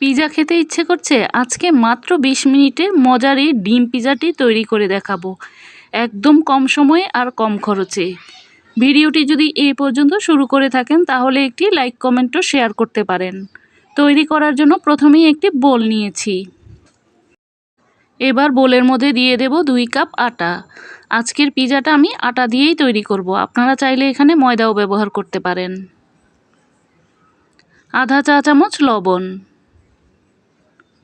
Pizza খেতে ইচ্ছে করছে? আজকে মাত্র ২০ মিনিটে মজার এই ডিম পিজাটি তৈরি করে দেখাবো, একদম কম সময়ে আর কম খরচে। ভিডিওটি যদি এই পর্যন্ত শুরু করে থাকেন তাহলে একটি লাইক কমেন্ট ও শেয়ার করতে পারেন। তৈরি করার জন্য প্রথমেই একটি বোল নিয়েছি। এবার বোলের মধ্যে দিয়ে দেব ২ কাপ আটা। আজকের পিজাটা আমি আটা দিয়েই তৈরি করব, আপনারা চাইলে এখানে ময়দাও ব্যবহার করতে পারেন। আধা চা চামচ লবণ,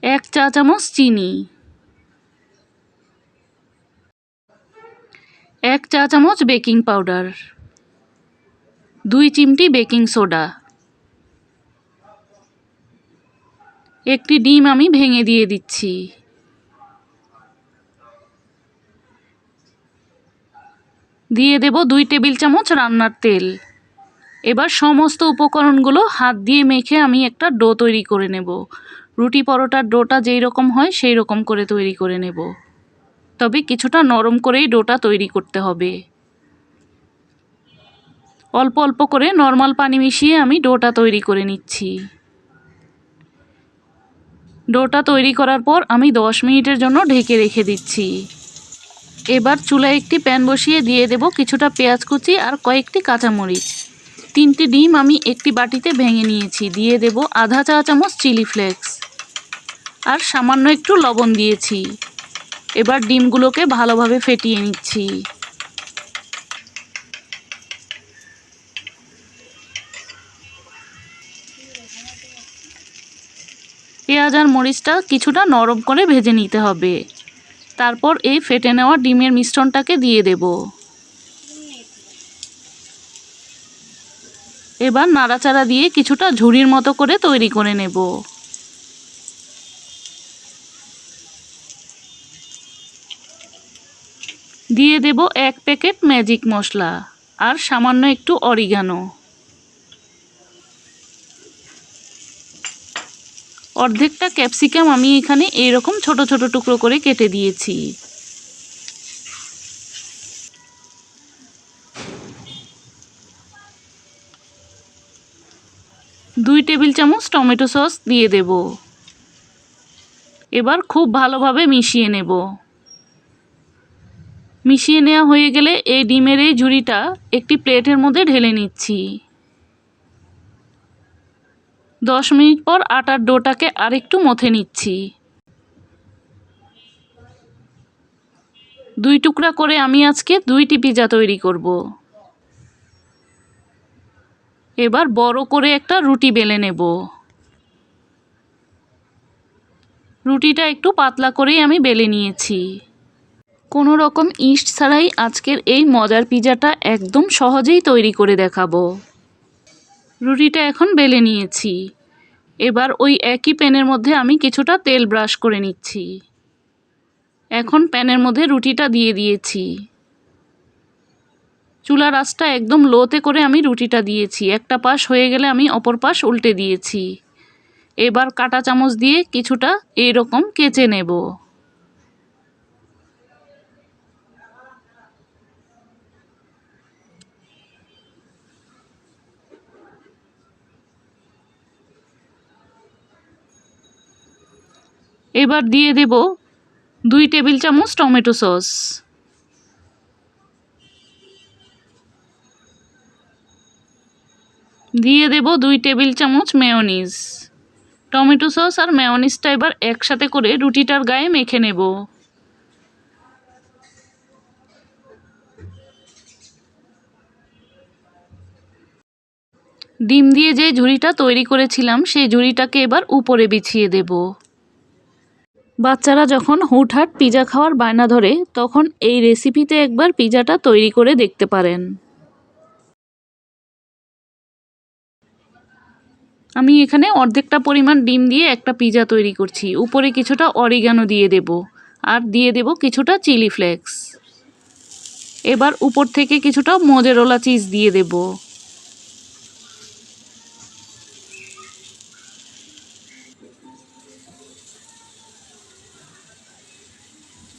১ চা চামচ চিনি, ১ চা চামচ বেকিং পাউডার, ২ চিমটি বেকিং সোডা, একটি ডিম আমি ভেঙে দিয়ে দিচ্ছি। দিয়ে দেব ২ টেবিল চামচ রান্নার তেল। এবার সমস্ত উপকরণগুলো হাত দিয়ে মেখে আমি একটা ডো তৈরি করে নেব। রুটি পরোটার ডোটা যেই রকম হয় সেই রকম করে তৈরি করে নেব, তবে কিছুটা নরম করেই ডোটা তৈরি করতে হবে। অল্প অল্প করে নর্মাল পানি মিশিয়ে আমি ডোটা তৈরি করে নিচ্ছি। ডোটা তৈরি করার পর আমি 10 মিনিটের জন্য ঢেকে রেখে দিচ্ছি। এবার চুলায় একটি প্যান বসিয়ে দিয়ে দেব কিছুটা পেঁয়াজ কুচি আর কয়েকটি কাঁচামরিচ। 3টি ডিম আমি একটি বাটিতে ভেঙে নিয়েছি। দিয়ে দেব আধা চা চামচ চিলি ফ্লেক্স আর সামান্য একটু লবণ দিয়েছি। এবার ডিমগুলোকে ভালোভাবে ফেটিয়ে নিচ্ছি। পেঁয়াজ আর মরিচটা কিছুটা নরম করে ভেজে নিতে হবে। তারপর এই ফেটে নেওয়া ডিমের মিশ্রণটাকে দিয়ে দেব। এবার নাড়াচাড়া দিয়ে কিছুটা ঝুড়ির মতো করে তৈরি করে নেব। দিয়ে দেব 1 প্যাকেট ম্যাজিক মশলা আর সামান্য একটু অরিগানো। অর্ধেকটা ক্যাপসিকাম আমি এখানে এইরকম ছোট ছোট টুকরো করে কেটে দিয়েছি। দুই টেবিল চামচ টমেটো সস দিয়ে দেব। এবার খুব ভালোভাবে মিশিয়ে নেব। মিশিয়ে নেওয়া হয়ে গেলে এই ডিমের এই ঝুড়িটা একটি প্লেটের মধ্যে ঢেলে নিচ্ছি। 10 মিনিট পর আটার ডোটাকে আরেকটু মথে নিচ্ছি। 2 টুকরা করে আমি আজকে 2টি পিজা তৈরি করব। এবার বড় করে একটা রুটি বেলে নেব। রুটিটা একটু পাতলা করেই আমি বেলে নিয়েছি। কোনো রকম ইস্ট ছাড়াই আজকের এই মজার পিজাটা একদম সহজেই তৈরি করে দেখাবো। রুটিটা এখন বেলে নিয়েছি। এবার ওই একই প্যানের মধ্যে আমি কিছুটা তেল ব্রাশ করে নিচ্ছি। এখন প্যানের মধ্যে রুটিটা দিয়ে দিয়েছি। চুলার আঁচটা একদম লোতে করে আমি রুটিটা দিয়েছি। একটা পাশ হয়ে গেলে আমি অপর পাশ উল্টে দিয়েছি। এবার কাঁটা চামচ দিয়ে কিছুটা এইরকম কেচে নেব। এবার দিয়ে দেব 2 টেবিল চামচ টমেটো সস। দিয়ে দেব 2 টেবিল চামচ মেয়োনিজ। টমেটো সস আর মেয়োনিজটা এবার একসাথে করে রুটিটার গায়ে মেখে নেব। ডিম দিয়ে যে ঝুড়িটা তৈরি করেছিলাম সেই ঝুড়িটাকে এবার উপরে বিছিয়ে দেব। বাচ্চারা যখন হুটহাট পিজা খাওয়ার বায়না ধরে তখন এই রেসিপিতে একবার পিজাটা তৈরি করে দেখতে পারেন। আমি এখানে অর্ধেকটা পরিমাণ ডিম দিয়ে একটা পিজা তৈরি করছি। উপরে কিছুটা অরিগানো দিয়ে দেব আর দিয়ে দেব কিছুটা চিলি ফ্লেক্স। এবার উপর থেকে কিছুটা মোজারেলা চিজ দিয়ে দেব।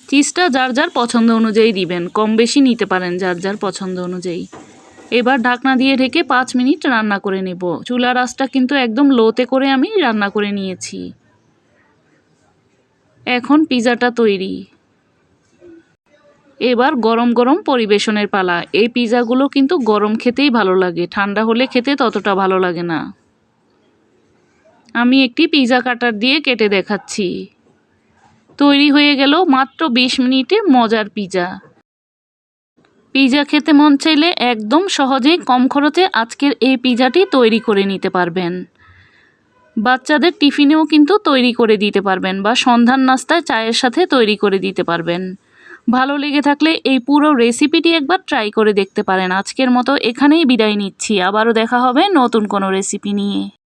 চিজটা যার যার পছন্দ অনুযায়ী দিবেন, কম বেশি নিতে পারেন যার যার পছন্দ অনুযায়ী। এবার ঢাকনা দিয়ে ঢেকে 5 মিনিট রান্না করে নেব। চুলার আঁচটা কিন্তু একদম লোতে করে আমি রান্না করে নিয়েছি। এখন পিৎজাটা তৈরি। এবার গরম গরম পরিবেশনের পালা। এই পিৎজাগুলো কিন্তু গরম খেতেই ভালো লাগে, ঠান্ডা হলে খেতে ততটা ভালো লাগে না। আমি একটি পিৎজা কাটার দিয়ে কেটে দেখাচ্ছি। তৈরি হয়ে গেল মাত্র 20 মিনিটে মজার পিৎজা। পিৎজা খেতে মন চাইলে একদম সহজেই কম খরচে আজকের এই পিৎজাটি তৈরি করে নিতে পারবেন। বাচ্চাদের টিফিনেও কিন্তু তৈরি করে দিতে পারবেন বা সন্ধ্যার নাস্তায় চায়ের সাথে তৈরি করে দিতে পারবেন। ভালো লেগে থাকলে এই পুরো রেসিপিটি একবার ট্রাই করে দেখতে পারেন। আজকের মতো এখানেই বিদায় নিচ্ছি। আবারও দেখা হবে নতুন কোনো রেসিপি নিয়ে।